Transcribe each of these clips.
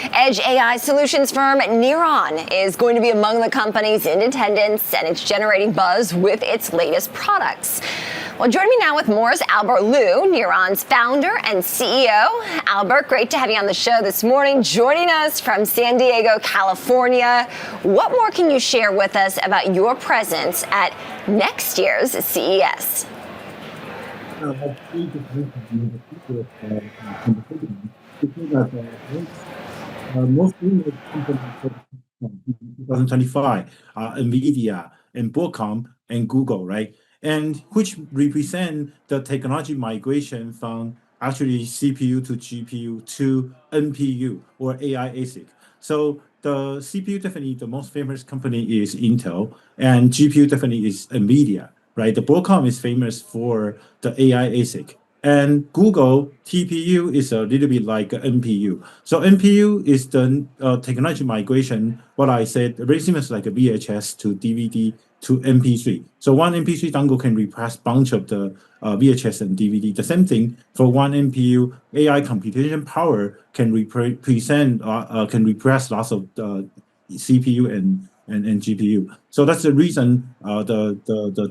Edge AI solutions firm Kneron is going to be among the companies in attendance, and it's generating buzz with its latest products. Well, joining me now with more is Albert Liu, Kneron's founder and CEO. Albert, great to have you on the show this morning, joining us from San Diego, California. What more can you share with us about your presence at next year's CES? Most companies in 2025 are NVIDIA and Broadcom and Google, right? And which represent the technology migration from actually CPU to GPU to NPU or AI ASIC. So the CPU definitely the most famous company is Intel, and GPU definitely is NVIDIA, right? The Broadcom is famous for the AI ASIC. And Google TPU is a little bit like NPU. So NPU is the technology migration, what I said, very similar like a VHS to DVD to MP3. So one MP3 dongle can replace bunch of the VHS and DVD. The same thing for one NPU, AI computation power can can replace lots of CPU and GPU. So that's the reason the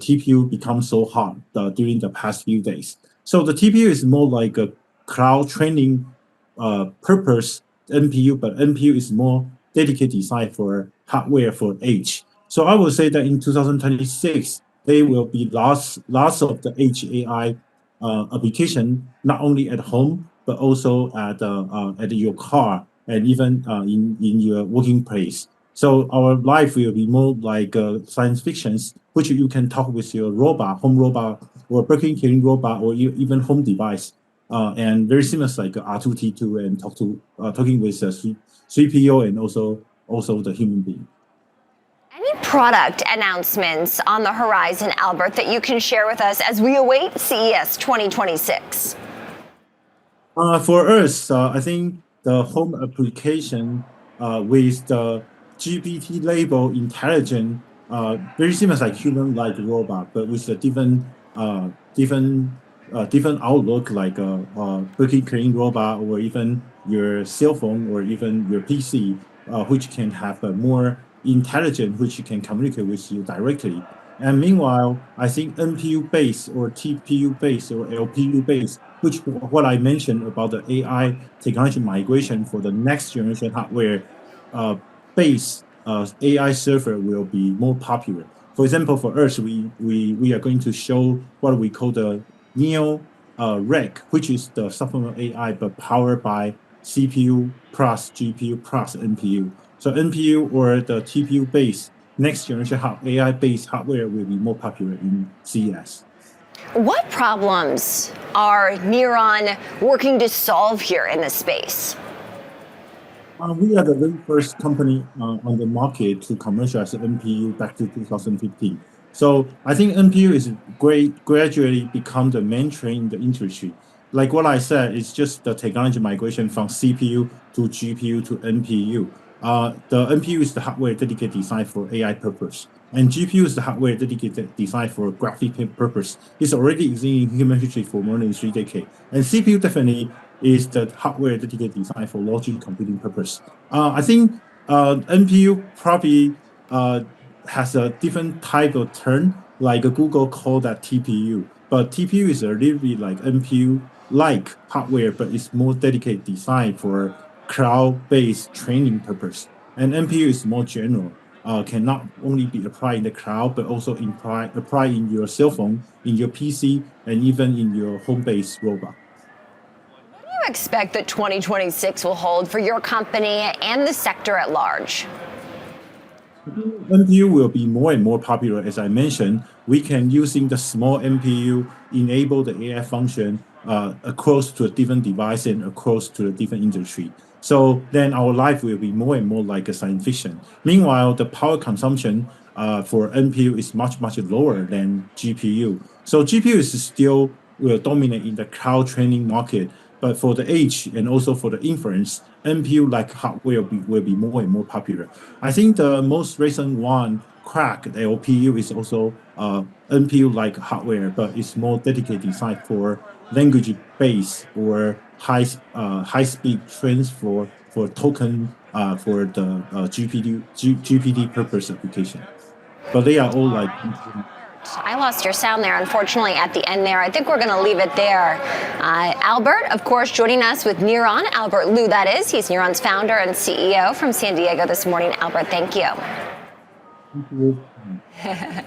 TPU becomes so hot during the past few days. So the TPU is more like a cloud training purpose NPU, but NPU is more dedicated design for hardware for edge. So I would say that in 2026, there will be lots of the edge AI application, not only at home, but also at your car and even in your working place. So our life will be more like science fictions, which you can talk with your robot, home robot, or working carrying robot, or even home device, and very similar like R2-T2 and talking with a 3PO and also the human being. Any product announcements on the horizon, Albert, that you can share with us as we await CES 2026? For us, I think the home application with the GPT label intelligent, very similar like human-like robot, but with a different outlook, like a working cleaning robot, or even your cell phone, or even your PC, which can have a more intelligent, which can communicate with you directly. And meanwhile, I think NPU based or TPU based or LPU based, which what I mentioned about the AI technology migration for the next generation hardware based AI server will be more popular. For example, for us, we are going to show what we call the Neo rack, which is the supplemental AI but powered by CPU plus GPU plus NPU. So NPU or the TPU based next generation AI based hardware will be more popular in CES. What problems are Kneron working to solve here in this space? We are the very first company on the market to commercialize NPU back to 2015. So I think NPU is gradually become the mainstream in the industry. Like what I said, it's just the technology migration from CPU to GPU to NPU. The NPU is the hardware dedicated design for AI purpose, and GPU is the hardware dedicated design for graphic purpose. It's already existing in human history for more than 3 decades. And CPU definitely is the hardware dedicated design for logic computing purpose. I think NPU probably has a different type of term, like Google called that TPU. But TPU is a little bit like NPU-like hardware, but it's more dedicated design for cloud-based training purpose. And NPU is more general, can not only be applied in the cloud, but also apply in your cell phone, in your PC, and even in your home-based robot. What do you expect that 2026 will hold for your company and the sector at large? NPU will be more and more popular. As I mentioned, we can using the small NPU enable the AI function across to a different device and across to a different industry. So then our life will be more and more like a science fiction. Meanwhile, the power consumption for NPU is much lower than GPU. So GPU is still will dominate in the cloud training market. But for the edge and also for the inference, NPU like hardware will be more and more popular. I think the most recent one, crack, the LPU, is also NPU like hardware, but it's more dedicated design for language based or high speed transfer for for token for the GPT purpose application. But they are all like. I lost your sound there, unfortunately, at the end there. I think we're going to leave it there. Albert, of course, joining us with Kneron. Albert Liu, that is. He's Kneron's founder and CEO from San Diego this morning. Albert, thank you. Thank you.